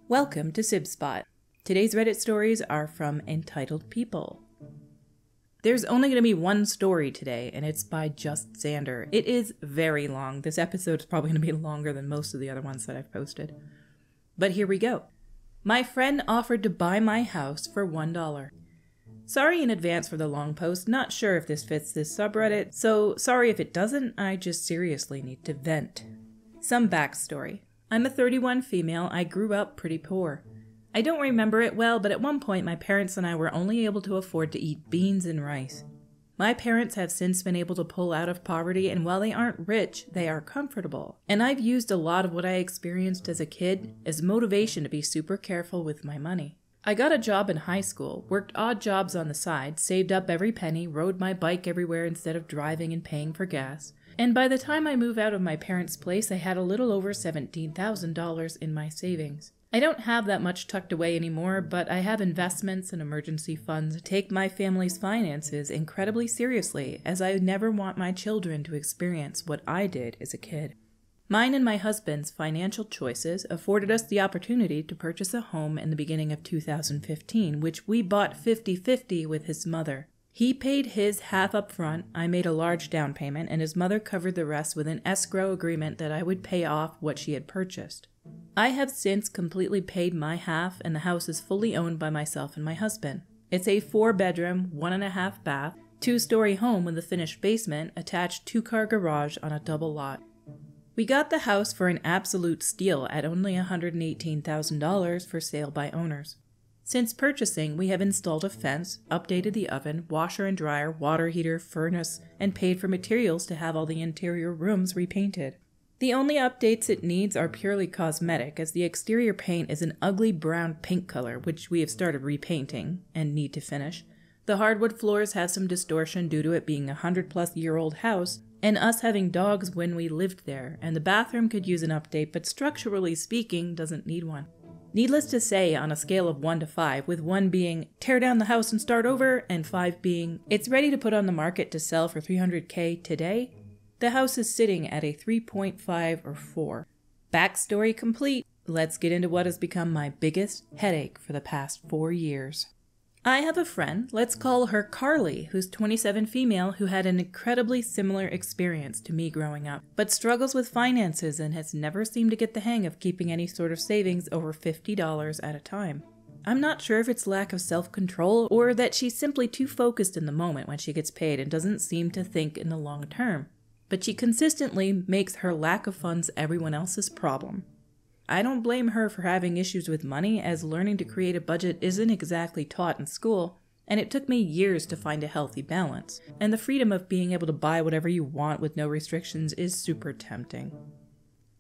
Welcome to Sib Spot. Today's Reddit stories are from Entitled People. There's only going to be one story today, and it's by Just Xander. It is very long. This episode is probably going to be longer than most of the other ones that I've posted. But here we go. My friend offered to buy my house for $1. Sorry in advance for the long post. Not sure if this fits this subreddit, so sorry if it doesn't. I just seriously need to vent. Some backstory. I'm a 31 female. I grew up pretty poor. I don't remember it well, but at one point my parents and I were only able to afford to eat beans and rice. My parents have since been able to pull out of poverty, and while they aren't rich, they are comfortable. And I've used a lot of what I experienced as a kid as motivation to be super careful with my money. I got a job in high school, worked odd jobs on the side, saved up every penny, rode my bike everywhere instead of driving and paying for gas. And by the time I moved out of my parents' place, I had a little over $17,000 in my savings. I don't have that much tucked away anymore, but I have investments and emergency funds. Take my family's finances incredibly seriously, as I never want my children to experience what I did as a kid. Mine and my husband's financial choices afforded us the opportunity to purchase a home in the beginning of 2015, which we bought 50-50 with his mother. He paid his half up front, I made a large down payment, and his mother covered the rest with an escrow agreement that I would pay off what she had purchased. I have since completely paid my half, and the house is fully owned by myself and my husband. It's a 4-bedroom, 1.5 bath, 2-story home with a finished basement, attached 2-car garage on a double lot. We got the house for an absolute steal at only $118,000 for sale by owners. Since purchasing, we have installed a fence, updated the oven, washer and dryer, water heater, furnace, and paid for materials to have all the interior rooms repainted. The only updates it needs are purely cosmetic, as the exterior paint is an ugly brown pink color, which we have started repainting and need to finish. The hardwood floors have some distortion due to it being a 100-plus-year-old house, and us having dogs when we lived there, and the bathroom could use an update, but structurally speaking, doesn't need one. Needless to say, on a scale of 1 to 5, with 1 being, tear down the house and start over, and 5 being, it's ready to put on the market to sell for $300K today, the house is sitting at a 3.5 or 4. Backstory complete, let's get into what has become my biggest headache for the past 4 years. I have a friend, let's call her Carly, who's 27 female, who had an incredibly similar experience to me growing up, but struggles with finances and has never seemed to get the hang of keeping any sort of savings over $50 at a time. I'm not sure if it's lack of self-control or that she's simply too focused in the moment when she gets paid and doesn't seem to think in the long term, but she consistently makes her lack of funds everyone else's problem. I don't blame her for having issues with money, as learning to create a budget isn't exactly taught in school, and it took me years to find a healthy balance, and the freedom of being able to buy whatever you want with no restrictions is super tempting.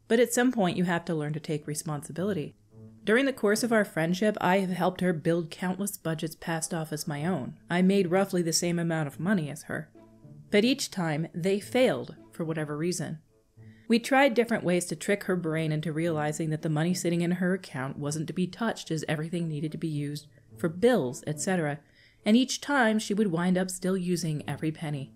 But at some point you have to learn to take responsibility. During the course of our friendship, I have helped her build countless budgets passed off as my own. I made roughly the same amount of money as her. But each time, they failed, for whatever reason. We tried different ways to trick her brain into realizing that the money sitting in her account wasn't to be touched, as everything needed to be used for bills, etc., and each time she would wind up still using every penny.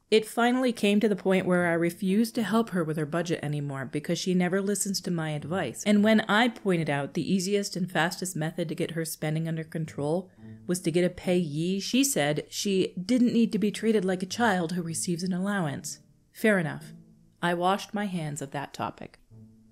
It finally came to the point where I refused to help her with her budget anymore because she never listens to my advice, and when I pointed out the easiest and fastest method to get her spending under control was to get a payee, she said she didn't need to be treated like a child who receives an allowance. Fair enough. I washed my hands of that topic.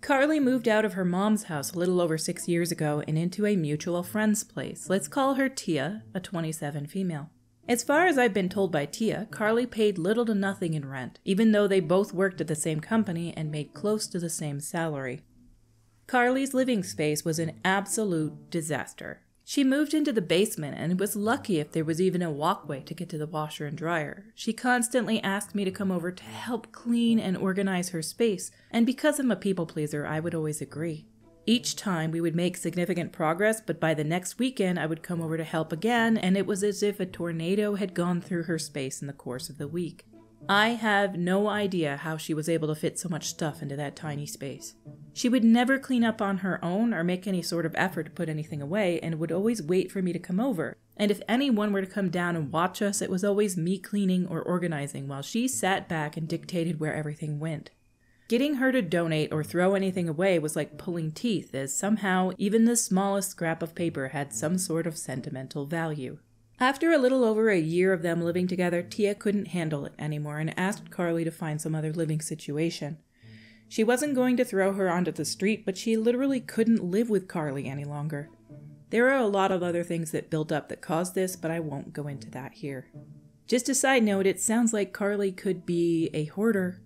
Carly moved out of her mom's house a little over 6 years ago and into a mutual friend's place. Let's call her Tia, a 27 female. As far as I've been told by Tia, Carly paid little to nothing in rent, even though they both worked at the same company and made close to the same salary. Carly's living space was an absolute disaster. She moved into the basement and was lucky if there was even a walkway to get to the washer and dryer. She constantly asked me to come over to help clean and organize her space, and because I'm a people pleaser, I would always agree. Each time we would make significant progress, but by the next weekend I would come over to help again, and it was as if a tornado had gone through her space in the course of the week. I have no idea how she was able to fit so much stuff into that tiny space. She would never clean up on her own or make any sort of effort to put anything away, and would always wait for me to come over. And if anyone were to come down and watch us, it was always me cleaning or organizing while she sat back and dictated where everything went. Getting her to donate or throw anything away was like pulling teeth, as somehow even the smallest scrap of paper had some sort of sentimental value. After a little over a year of them living together, Tia couldn't handle it anymore and asked Carly to find some other living situation. She wasn't going to throw her onto the street, but she literally couldn't live with Carly any longer. There are a lot of other things that built up that caused this, but I won't go into that here. Just a side note, it sounds like Carly could be a hoarder.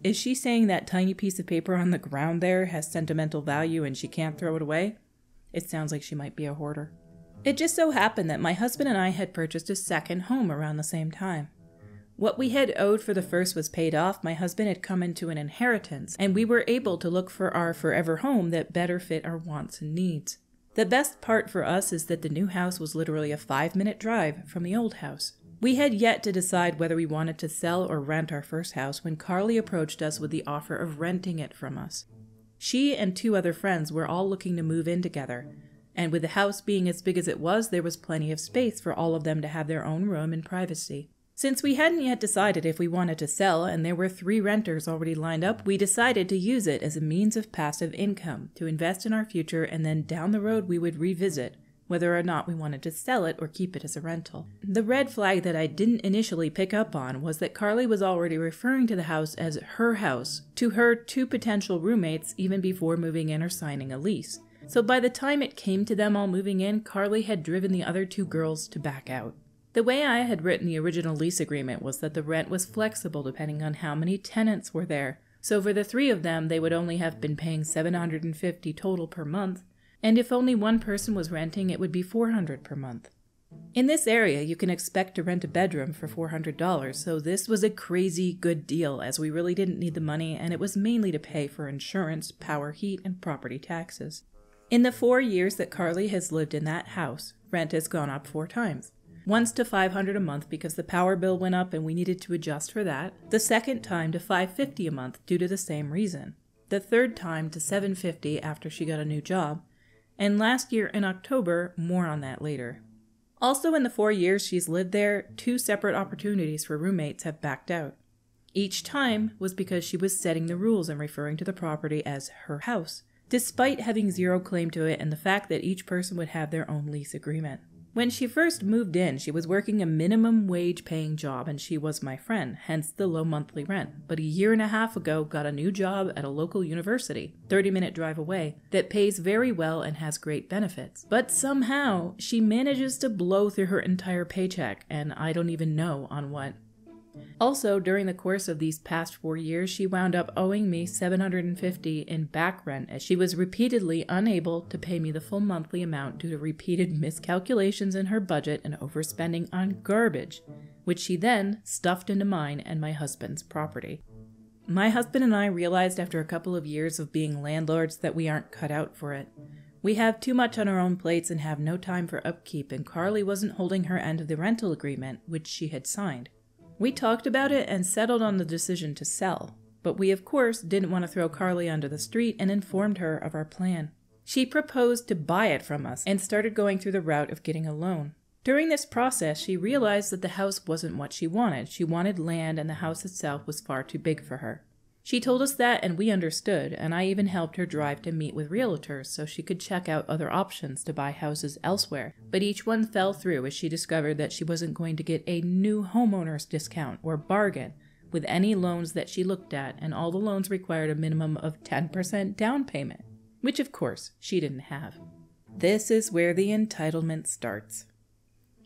Is she saying that tiny piece of paper on the ground there has sentimental value and she can't throw it away? It sounds like she might be a hoarder. It just so happened that my husband and I had purchased a second home around the same time. What we had owed for the first was paid off, my husband had come into an inheritance, and we were able to look for our forever home that better fit our wants and needs. The best part for us is that the new house was literally a 5-minute drive from the old house. We had yet to decide whether we wanted to sell or rent our first house when Carly approached us with the offer of renting it from us. She and 2 other friends were all looking to move in together, and with the house being as big as it was, there was plenty of space for all of them to have their own room and privacy. Since we hadn't yet decided if we wanted to sell, and there were 3 renters already lined up, we decided to use it as a means of passive income, to invest in our future, and then down the road we would revisit whether or not we wanted to sell it or keep it as a rental. The red flag that I didn't initially pick up on was that Carly was already referring to the house as her house to her 2 potential roommates even before moving in or signing a lease. So by the time it came to them all moving in, Carly had driven the other 2 girls to back out. The way I had written the original lease agreement was that the rent was flexible depending on how many tenants were there. So for the 3 of them, they would only have been paying $750 total per month, and if only one person was renting, it would be $400 per month. In this area, you can expect to rent a bedroom for $400, so this was a crazy good deal as we really didn't need the money, and it was mainly to pay for insurance, power, heat, and property taxes. In the 4 years that Carly has lived in that house, rent has gone up 4 times. Once to $500 a month because the power bill went up and we needed to adjust for that. The second time to $550 a month due to the same reason. The third time to $750 after she got a new job. And last year in October, more on that later. Also in the 4 years she's lived there, 2 separate opportunities for roommates have backed out. Each time was because she was setting the rules and referring to the property as her house, despite having zero claim to it and the fact that each person would have their own lease agreement. When she first moved in, she was working a minimum wage paying job and she was my friend, hence the low monthly rent, but a year and a half ago got a new job at a local university, 30-minute drive away, that pays very well and has great benefits. But somehow, she manages to blow through her entire paycheck, and I don't even know on what. Also, during the course of these past 4 years, she wound up owing me $750 in back rent as she was repeatedly unable to pay me the full monthly amount due to repeated miscalculations in her budget and overspending on garbage, which she then stuffed into mine and my husband's property. My husband and I realized after a couple of years of being landlords that we aren't cut out for it. We have too much on our own plates and have no time for upkeep, and Carly wasn't holding her end of the rental agreement, which she had signed. We talked about it and settled on the decision to sell, but we of course didn't want to throw Carly onto the street and informed her of our plan. She proposed to buy it from us and started going through the route of getting a loan. During this process, she realized that the house wasn't what she wanted. She wanted land and the house itself was far too big for her. She told us that and we understood, and I even helped her drive to meet with realtors so she could check out other options to buy houses elsewhere. But each one fell through as she discovered that she wasn't going to get a new homeowner's discount or bargain with any loans that she looked at, and all the loans required a minimum of 10% down payment, which of course she didn't have. This is where the entitlement starts.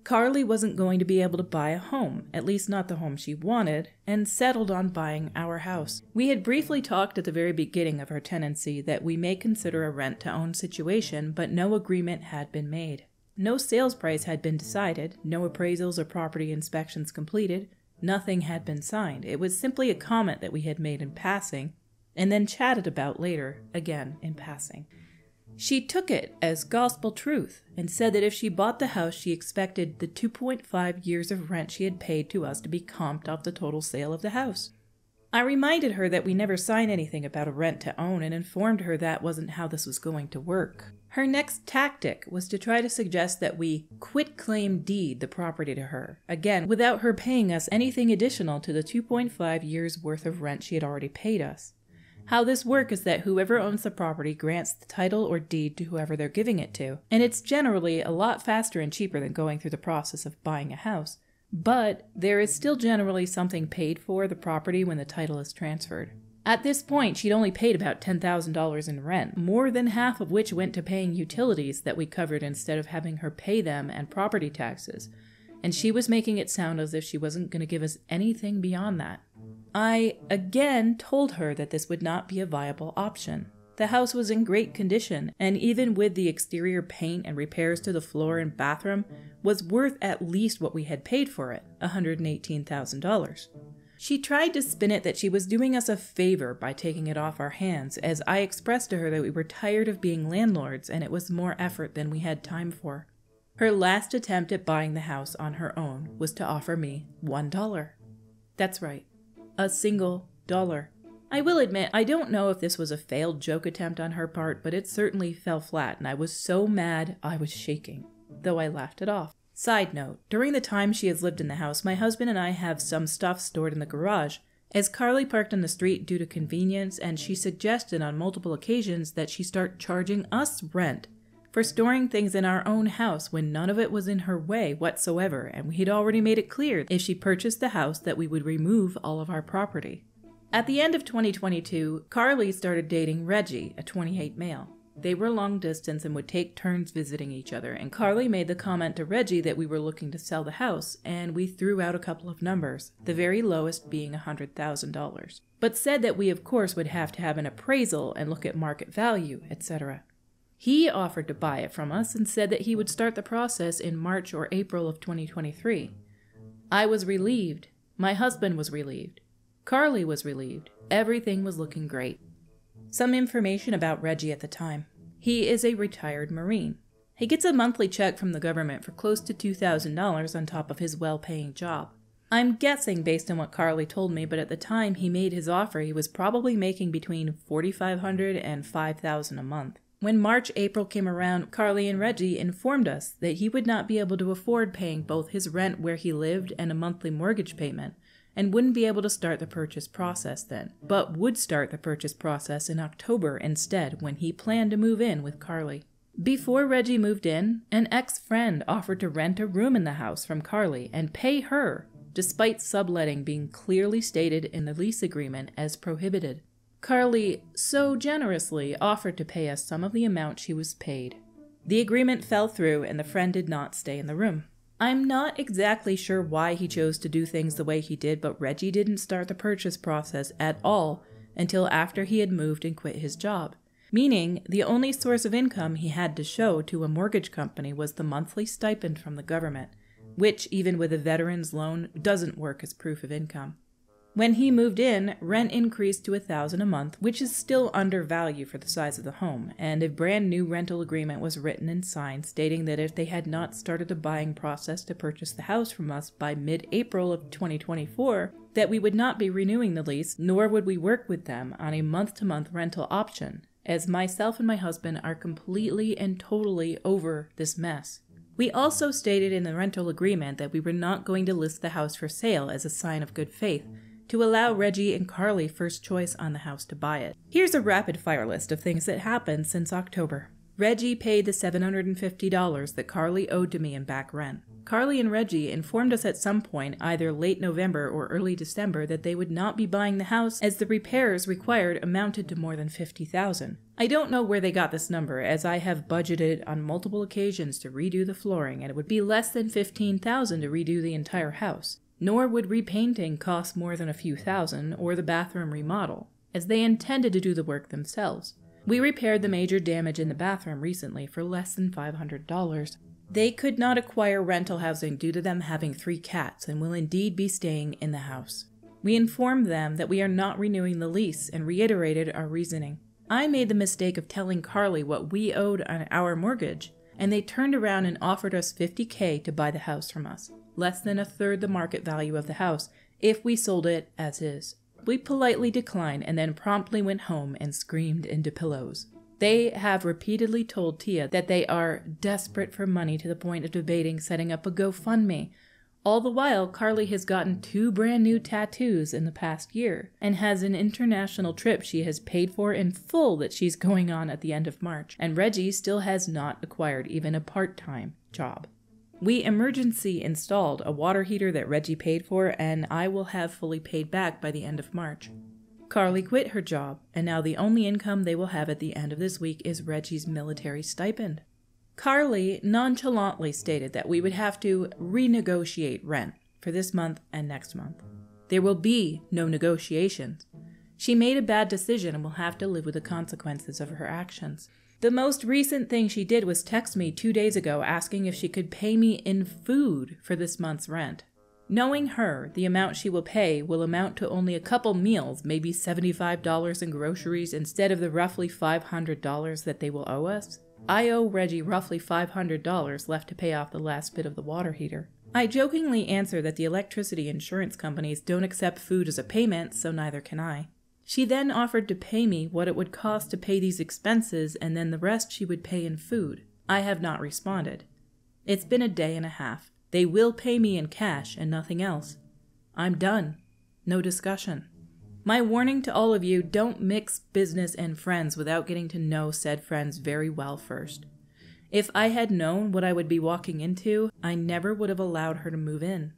Carly wasn't going to be able to buy a home, at least not the home she wanted, and settled on buying our house. We had briefly talked at the very beginning of her tenancy that we may consider a rent-to-own situation, but no agreement had been made. No sales price had been decided, no appraisals or property inspections completed, nothing had been signed. It was simply a comment that we had made in passing, and then chatted about later, again in passing. She took it as gospel truth and said that if she bought the house, she expected the 2.5 years of rent she had paid to us to be comped off the total sale of the house. I reminded her that we never signed anything about a rent to own and informed her that wasn't how this was going to work. Her next tactic was to try to suggest that we quit-claim deed the property to her, again without her paying us anything additional to the 2.5 years worth of rent she had already paid us. How this works is that whoever owns the property grants the title or deed to whoever they're giving it to, and it's generally a lot faster and cheaper than going through the process of buying a house. But there is still generally something paid for the property when the title is transferred. At this point, she'd only paid about $10,000 in rent, more than half of which went to paying utilities that we covered instead of having her pay them and property taxes, and she was making it sound as if she wasn't going to give us anything beyond that. I, again, told her that this would not be a viable option. The house was in great condition, and even with the exterior paint and repairs to the floor and bathroom, was worth at least what we had paid for it, $118,000. She tried to spin it that she was doing us a favor by taking it off our hands, as I expressed to her that we were tired of being landlords and it was more effort than we had time for. Her last attempt at buying the house on her own was to offer me $1. That's right, a single dollar. I will admit, I don't know if this was a failed joke attempt on her part, but it certainly fell flat, and I was so mad I was shaking, though I laughed it off. Side note, during the time she has lived in the house, my husband and I have some stuff stored in the garage, as Carly parked on the street due to convenience, and she suggested on multiple occasions that she start charging us rent for storing things in our own house when none of it was in her way whatsoever, and we had already made it clear if she purchased the house that we would remove all of our property. At the end of 2022, Carly started dating Reggie, a 28 male. They were long distance and would take turns visiting each other, and Carly made the comment to Reggie that we were looking to sell the house, and we threw out a couple of numbers, the very lowest being $100,000, but said that we of course would have to have an appraisal and look at market value, etc. He offered to buy it from us and said that he would start the process in March or April of 2023. I was relieved. My husband was relieved. Carly was relieved. Everything was looking great. Some information about Reggie at the time. He is a retired Marine. He gets a monthly check from the government for close to $2,000 on top of his well-paying job. I'm guessing based on what Carly told me, but at the time he made his offer, he was probably making between $4,500 and $5,000 a month. When March-April came around, Carly and Reggie informed us that he would not be able to afford paying both his rent where he lived and a monthly mortgage payment, and wouldn't be able to start the purchase process then, but would start the purchase process in October instead when he planned to move in with Carly. Before Reggie moved in, an ex-friend offered to rent a room in the house from Carly and pay her, despite subletting being clearly stated in the lease agreement as prohibited. Carly so generously offered to pay us some of the amount she was paid. The agreement fell through and the friend did not stay in the room. I'm not exactly sure why he chose to do things the way he did, but Reggie didn't start the purchase process at all until after he had moved and quit his job, meaning the only source of income he had to show to a mortgage company was the monthly stipend from the government, which, even with a veteran's loan, doesn't work as proof of income. When he moved in, rent increased to $1,000 a month, which is still undervalued for the size of the home, and a brand new rental agreement was written and signed stating that if they had not started the buying process to purchase the house from us by mid-April of 2024, that we would not be renewing the lease, nor would we work with them on a month-to-month rental option, as myself and my husband are completely and totally over this mess. We also stated in the rental agreement that we were not going to list the house for sale as a sign of good faith, to allow Reggie and Carly first choice on the house to buy it. Here's a rapid-fire list of things that happened since October. Reggie paid the $750 that Carly owed to me in back rent. Carly and Reggie informed us at some point, either late November or early December, that they would not be buying the house as the repairs required amounted to more than $50,000. I don't know where they got this number, as I have budgeted on multiple occasions to redo the flooring, and it would be less than $15,000 to redo the entire house. Nor would repainting cost more than a few thousand, or the bathroom remodel, as they intended to do the work themselves. We repaired the major damage in the bathroom recently for less than $500. They could not acquire rental housing due to them having 3 cats and will indeed be staying in the house. We informed them that we are not renewing the lease and reiterated our reasoning. I made the mistake of telling Carly what we owed on our mortgage, and they turned around and offered us $50,000 to buy the house from us, less than a third the market value of the house, if we sold it as is. We politely declined and then promptly went home and screamed into pillows. They have repeatedly told Tia that they are desperate for money to the point of debating setting up a GoFundMe, All the while, Carly has gotten 2 brand new tattoos in the past year and has an international trip she has paid for in full that she's going on at the end of March. And Reggie still has not acquired even a part-time job. We emergency installed a water heater that Reggie paid for, and I will have fully paid back by the end of March. Carly quit her job, and now the only income they will have at the end of this week is Reggie's military stipend. Carly nonchalantly stated that we would have to renegotiate rent for this month and next month. There will be no negotiations. She made a bad decision and will have to live with the consequences of her actions. The most recent thing she did was text me 2 days ago asking if she could pay me in food for this month's rent. Knowing her, the amount she will pay will amount to only a couple meals, maybe $75 in groceries instead of the roughly $500 that they will owe us. I owe Reggie roughly $500 left to pay off the last bit of the water heater. I jokingly answer that the electricity insurance companies don't accept food as a payment, so neither can I. She then offered to pay me what it would cost to pay these expenses, and then the rest she would pay in food. I have not responded. It's been a day and a half. They will pay me in cash and nothing else. I'm done. No discussion. My warning to all of you, don't mix business and friends without getting to know said friends very well first. If I had known what I would be walking into, I never would have allowed her to move in.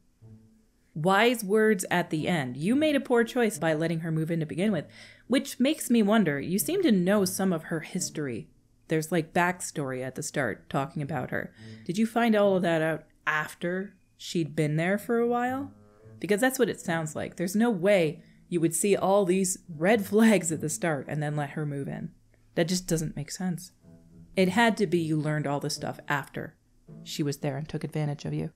Wise words at the end. You made a poor choice by letting her move in to begin with, which makes me wonder, you seem to know some of her history. There's like backstory at the start talking about her. Did you find all of that out after she'd been there for a while? Because that's what it sounds like. There's no way you would see all these red flags at the start and then let her move in. That just doesn't make sense. It had to be you learned all this stuff after she was there and took advantage of you.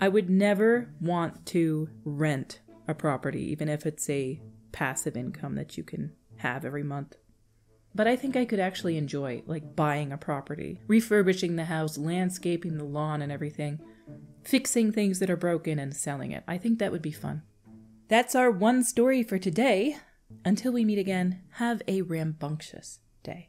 I would never want to rent a property, even if it's a passive income that you can have every month. But I think I could actually enjoy, like, buying a property, refurbishing the house, landscaping the lawn and everything, fixing things that are broken and selling it. I think that would be fun. That's our one story for today. Until we meet again, have a rambunctious day.